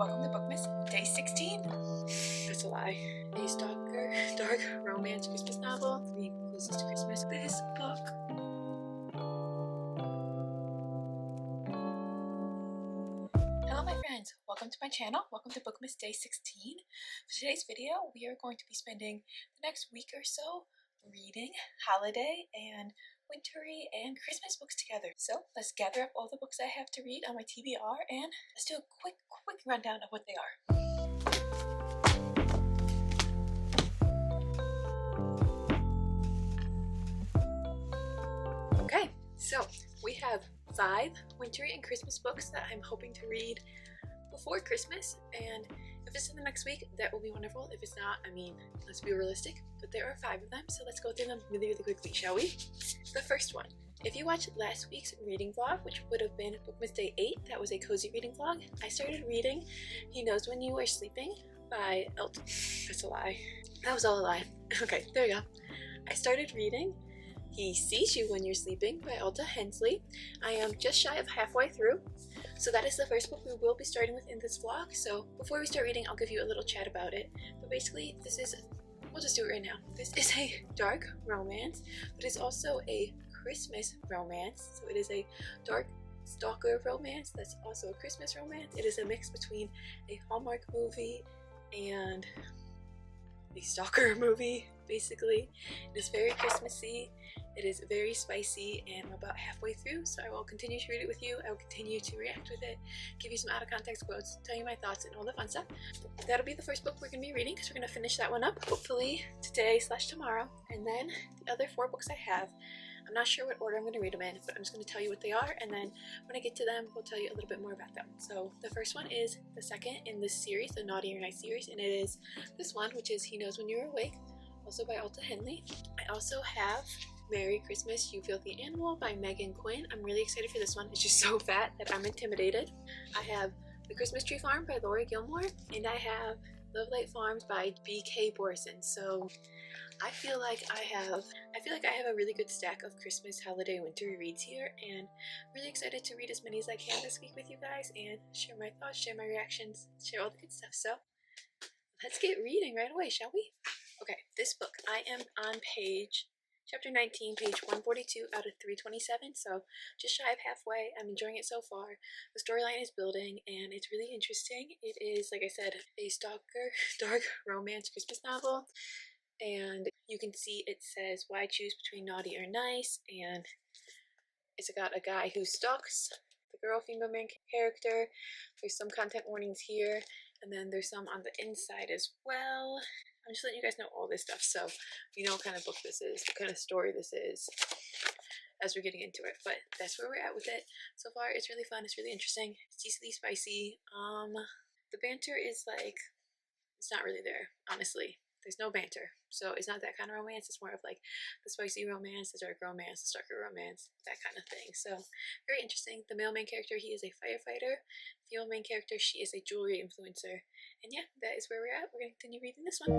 Welcome to Bookmas, day 16. That's a lie. A stalker, dark romance Christmas novel. The closest to Christmas. This book. Hello my friends, welcome to my channel. Welcome to Bookmas day 16. For today's video, we are going to be spending the next week or so reading holiday and wintry and Christmas books together. So let's gather up all the books I have to read on my TBR and let's do a quick rundown of what they are. Okay, so we have 5 wintry and Christmas books that I'm hoping to read before Christmas, and if it's in the next week, that will be wonderful. If it's not, I mean, let's be realistic, but there are 5 of them, so let's go through them really quickly, shall we? The first one. If you watched last week's reading vlog, which would have been Bookmas Day 8, that was a cozy reading vlog, I started reading He Knows When You Are Sleeping by Elton. That's a lie. That was all a lie. Okay, there we go. I started reading He Sees You When You're Sleeping by Alta Hensley. I am just shy of halfway through, so that is the first book we will be starting with in this vlog. So before we start reading, I'll give you a little chat about it. But basically, we'll just do it right now. This is a dark romance, but it's also a Christmas romance. So it is a dark stalker romance that's also a Christmas romance. It is a mix between a Hallmark movie and a stalker movie, basically. It is very Christmassy. It is very spicy, and I'm about halfway through, so I will continue to read it with you. I will continue to react with it, give you some out of context quotes, tell you my thoughts, and all the fun stuff. That'll be the first book we're going to be reading, because we're going to finish that one up, hopefully today/tomorrow. And then the other 4 books I have, I'm not sure what order I'm going to read them in, but I'm just going to tell you what they are, and then when I get to them, we'll tell you a little bit more about them. So the first one is the second in this series, the Naughty or Nice series, and it is this one, which is He Knows When You're Awake, also by Alta Hensley. I also have Merry Christmas, You Filthy Animal by Megan Quinn. I'm really excited for this one. It's just so fat that I'm intimidated. I have The Christmas Tree Farm by Lori Gilmore, and I have Love Light Farms by B.K. Borson. So I feel like I have a really good stack of Christmas, holiday, winter reads here, and I'm really excited to read as many as I can this week with you guys and share my thoughts, share my reactions, share all the good stuff. So let's get reading right away, shall we? Okay, this book, I am on chapter 19, page 142 out of 327, so just shy of halfway. I'm enjoying it so far. The storyline is building, and it's really interesting. It is, like I said, a stalker, dark romance Christmas novel, and you can see it says, why choose between naughty or nice, and it's got a guy who stalks the girl, female main character. There's some content warnings here, and then there's some on the inside as well. I'm just letting you guys know all this stuff, so you know what kind of book this is, what kind of story this is, as we're getting into it. But that's where we're at with it. So far, it's really fun, it's really interesting, it's decently spicy. The banter is like, it's not really there, honestly. There's no banter, so it's not that kind of romance. It's more of like the spicy romance, the dark romance, the stalker romance, that kind of thing. So very interesting. The male main character, he is a firefighter. Female main character, she is a jewelry influencer. And yeah, that is where we're at. We're going to continue reading this one.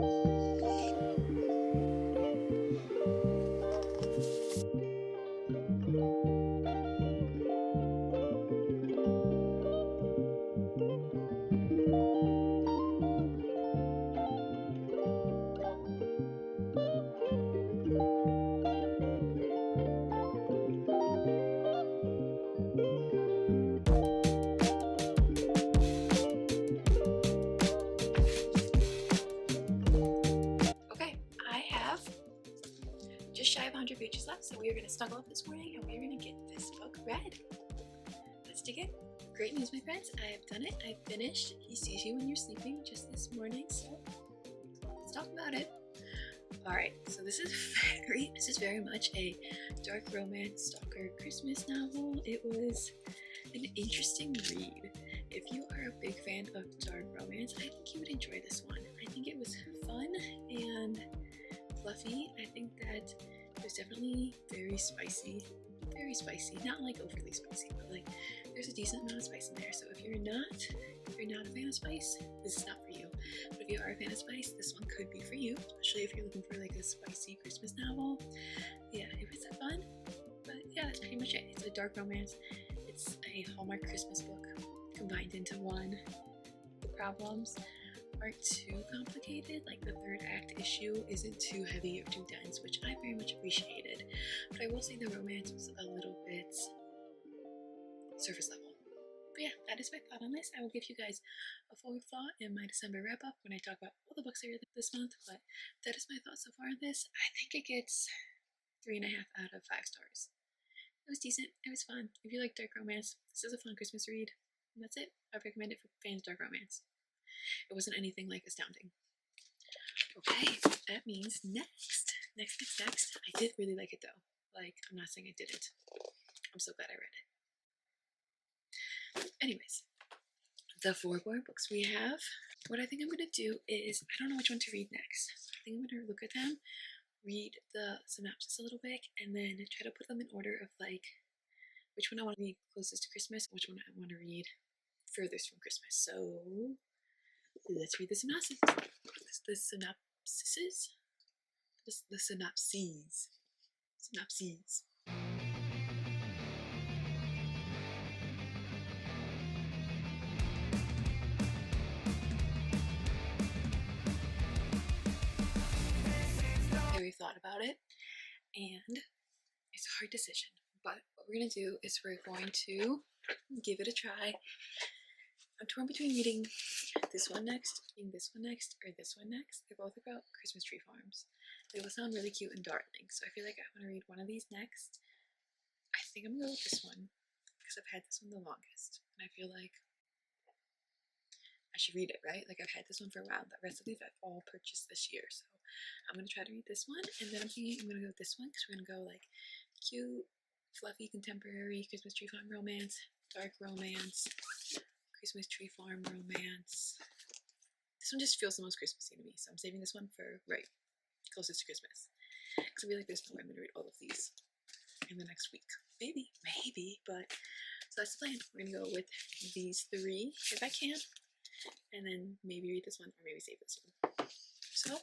Just shy of 100 pages left, so we are going to snuggle up this morning and we're going to get this book read. Let's dig in. Great news, my friends. I have done it. I finished He Sees You When You're Sleeping just this morning, so let's talk about it. Alright, so this is very much a dark romance stalker Christmas novel. It was an interesting read. If you are a big fan of dark romance, I think you would enjoy this one. I think it was fun and fluffy. I think that it was definitely very spicy, not like overly spicy, but like there's a decent amount of spice in there. So if you're not a fan of spice, this is not for you. But if you are a fan of spice, this one could be for you, especially if you're looking for like a spicy Christmas novel. Yeah, it was fun, but yeah, that's pretty much it. It's a dark romance. It's a Hallmark Christmas book combined into one. problems aren't too complicated. Like the third act issue isn't too heavy or too dense, which I very much appreciated. But I will say the romance was a little bit surface level. But yeah, that is my thought on this. I will give you guys a full thought in my December wrap up when I talk about all the books I read this month. But that is my thought so far on this. I think it gets 3.5 out of 5 stars. It was decent. It was fun. If you like dark romance, this is a fun Christmas read. And that's it. I recommend it for fans of dark romance. It wasn't anything like astounding. Okay, that means next. I did really like it though. Like, I'm not saying I didn't. I'm so glad I read it. Anyways, the 4 more books we have. What I think I'm going to do is, I don't know which one to read next. I think I'm going to look at them, read the synopsis a little bit, and then try to put them in order of like which one I want to read closest to Christmas, which one I want to read furthest from Christmas. So let's read the synopsis. The synopses. The synopses. Synopses. I thought about it, and it's a hard decision. But what we're gonna do is we're going to give it a try. I'm torn between reading this one next, or this one next. They're both about Christmas tree farms. They both sound really cute and darling, so I feel like I want to read one of these next. I think I'm gonna go with this one because I've had this one the longest, and I feel like I should read it, right? Like I've had this one for a while. The rest of these I've all purchased this year, so I'm gonna try to read this one, and then I'm thinking I'm gonna go with this one because we're gonna go like cute, fluffy, contemporary Christmas tree farm romance, dark romance, Christmas tree farm romance. This one just feels the most Christmassy to me, so I'm saving this one for closest to Christmas. Because I feel like there's no way I'm gonna read all of these in the next week. Maybe, but so that's the plan. We're gonna go with these 3 if I can, and then maybe read this one or maybe save this one. So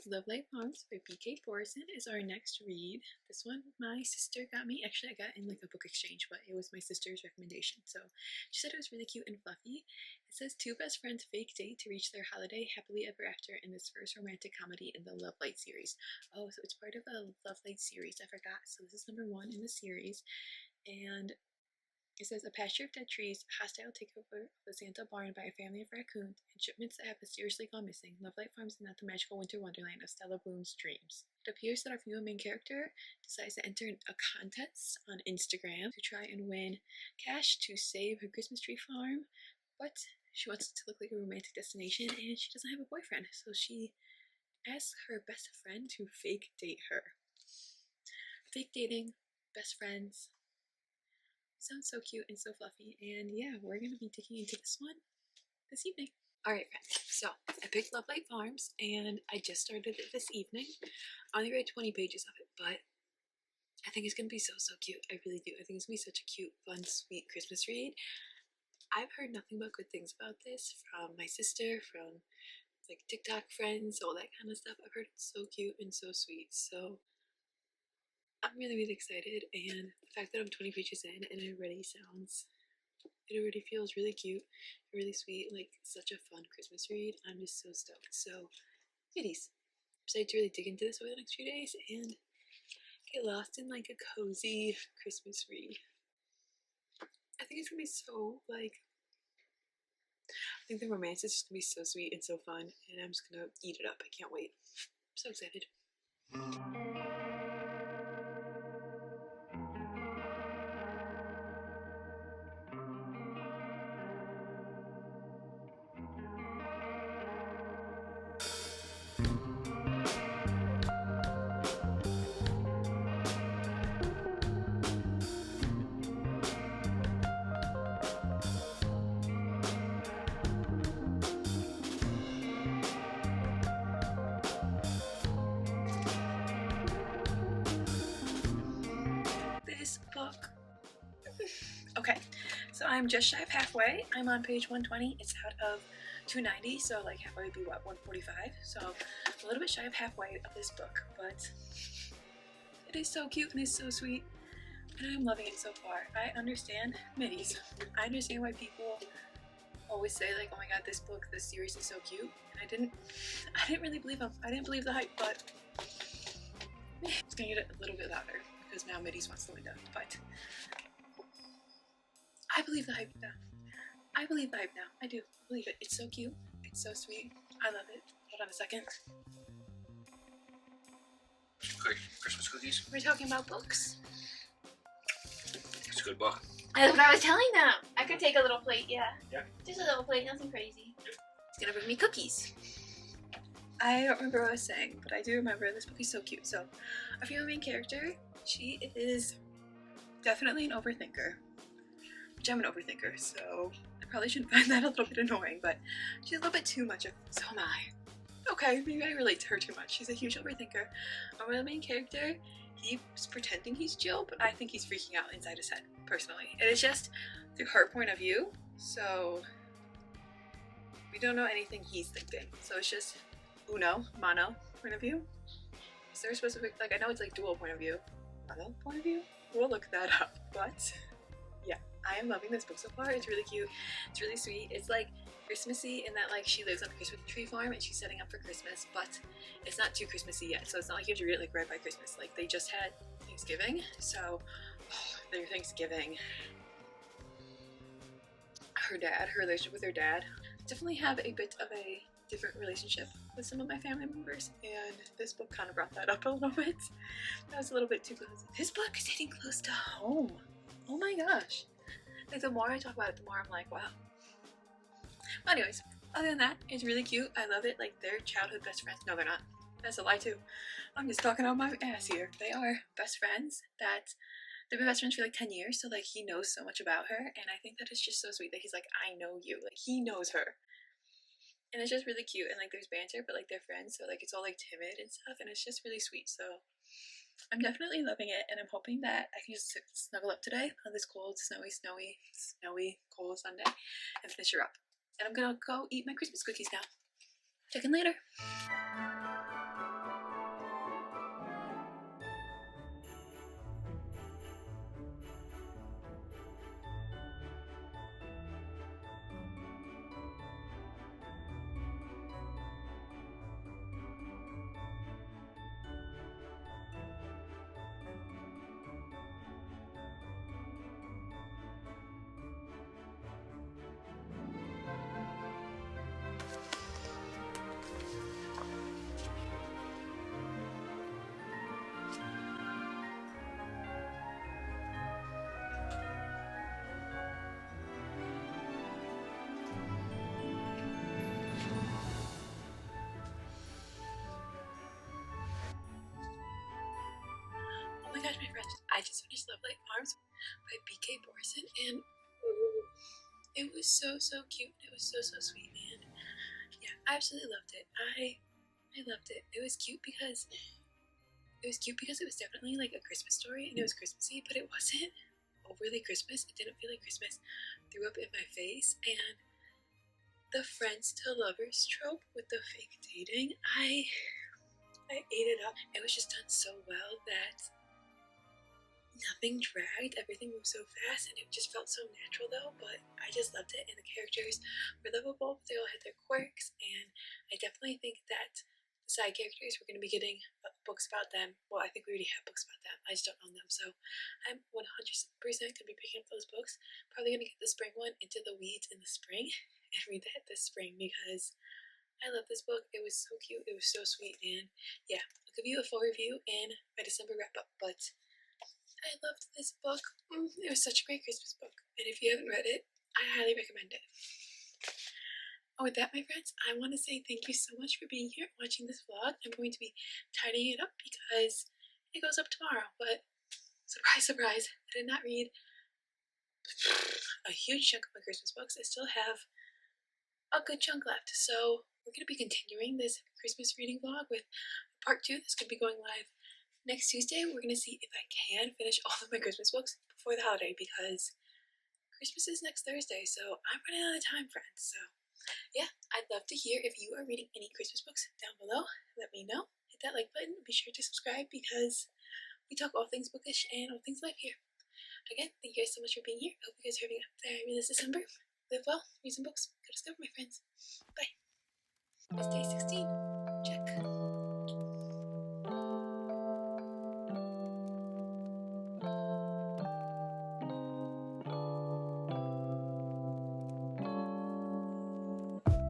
Love Light Farms by B.K. Forrison is our next read. This one my sister got me. Actually, I got in like a book exchange, but it was my sister's recommendation. So she said it was really cute and fluffy. It says 2 best friends fake date to reach their holiday happily ever after in this first romantic comedy in the Love Light series. Oh, so it's part of a Love Light series. I forgot. So this is number 1 in the series. And it says, a pasture of dead trees, a hostile takeover of the Santa barn by a family of raccoons, and shipments that have mysteriously gone missing. Lovelight Farms is not the magical winter wonderland of Stella Bloom's dreams. It appears that our female main character decides to enter a contest on Instagram to try and win cash to save her Christmas tree farm, but she wants it to look like a romantic destination, and she doesn't have a boyfriend, so she asks her best friend to fake date her. Fake dating, best friends. Sounds so cute and so fluffy, and yeah, we're going to be digging into this one this evening. Alright friends, so I picked Love Light Farms, and I just started it this evening. I only read 20 pages of it, but I think it's going to be so cute. I really do. I think it's going to be such a cute, fun, sweet Christmas read. I've heard nothing but good things about this from my sister, from like TikTok friends, all that kind of stuff. I've heard it's so cute and so sweet, so I'm really excited, and the fact that I'm 20 pages in and it already feels really cute, really sweet, like such a fun Christmas read. I'm just so stoked. So, ladies, I'm excited to really dig into this over the next few days and get lost in like a cozy Christmas read. I think it's gonna be so I think the romance is just gonna be so sweet and so fun, and I'm just gonna eat it up. I can't wait. I'm so excited. This book. Okay, so I'm just shy of halfway. I'm on page 120. It's out of 290, so like halfway would be what, 145? So I'm a little bit shy of halfway of this book, but it is so cute and it's so sweet, and I'm loving it so far. I understand middies. I understand why people always say like, oh my god, this series is so cute, and I didn't really believe them. I didn't believe the hype, but I'm just gonna get it a little bit louder because now Middy's wants the window, but I believe the hype now. I believe the hype now. I do believe it. It's so cute. It's so sweet. I love it. Hold on a second. Quick, Christmas cookies. We're talking about books. It's a good book. That's what I was telling them. I could take a little plate, yeah. Yeah. Just a little plate, nothing crazy. It's gonna bring me cookies. I don't remember what I was saying, but I do remember this book is so cute. So, our female main character, she is definitely an overthinker. Which I'm an overthinker, so I probably shouldn't find that a little bit annoying, but she's a little bit too much of, so am I. Okay, maybe I relate to her too much. She's a huge overthinker. Our main character, he's pretending he's chill, but I think he's freaking out inside his head, personally. And it's just through her point of view, so we don't know anything he's thinking. So it's just mono point of view. Is there a specific, like, I know it's like dual point of view. Mono point of view? We'll look that up, but yeah, I am loving this book so far. It's really cute. It's really sweet. It's like Christmassy in that like she lives on a Christmas tree farm and she's setting up for Christmas, but it's not too Christmassy yet. So it's not like you have to read it like right by Christmas. Like they just had Thanksgiving, so their Thanksgiving. Her relationship with her dad, definitely have a bit of a different relationship with some of my family members, and this book kind of brought that up a little bit. That was a little bit too close. This book is hitting close to home. Oh my gosh. Like the more I talk about it, the more I'm like, wow. But anyways, other than that, it's really cute. I love it. Like they're childhood best friends. No, they're not. That's a lie too. I'm just talking out my ass here. They are best friends. That they've been best friends for like 10 years. So like he knows so much about her, and I think that it's just so sweet that he's like, I know you. Like he knows her. And it's just really cute, and like there's banter, but like they're friends, so like it's all like timid and stuff, and it's just really sweet. So I'm definitely loving it, and I'm hoping that I can just snuggle up today on this cold, snowy, cold Sunday and finish her up. And I'm gonna go eat my Christmas cookies now. Check in later. Oh my gosh, my friends, I just finished Love Light Farms by B.K. Borson, and it was so cute. It was so sweet, and yeah, I absolutely loved it. I loved it. It was cute because it was definitely like a Christmas story, and it was Christmassy, but it wasn't overly Christmas. It didn't feel like Christmas threw up in my face, and the friends to lovers trope with the fake dating, I ate it up. It was just done so well that nothing dragged, everything moved so fast, and it just felt so natural though, but I just loved it, and the characters were lovable, but they all had their quirks, and I definitely think that the side characters, we're going to be getting books about them. Well, I think we already have books about them, I just don't own them, so I'm 100% going to be picking up those books. Probably going to get the spring one, Into the Weeds in the spring, and read that this spring because I love this book. It was so cute, it was so sweet, and yeah, I'll give you a full review in my December wrap-up, but I loved this book. It was such a great Christmas book, and if you haven't read it, I highly recommend it. And with that, my friends, I want to say thank you so much for being here and watching this vlog. I'm going to be tidying it up because it goes up tomorrow, but surprise, surprise, I did not read a huge chunk of my Christmas books. I still have a good chunk left, so we're going to be continuing this Christmas reading vlog with part 2 that's going to be going live next Tuesday. We're going to see if I can finish all of my Christmas books before the holiday because Christmas is next Thursday, so I'm running out of time, friends. So yeah, I'd love to hear if you are reading any Christmas books down below. Let me know. Hit that like button. Be sure to subscribe because we talk all things bookish and all things life here. Again, thank you guys so much for being here. I hope you guys are having a fabulous December. live well, read some books, go discover, my friends. Bye. It's day 16.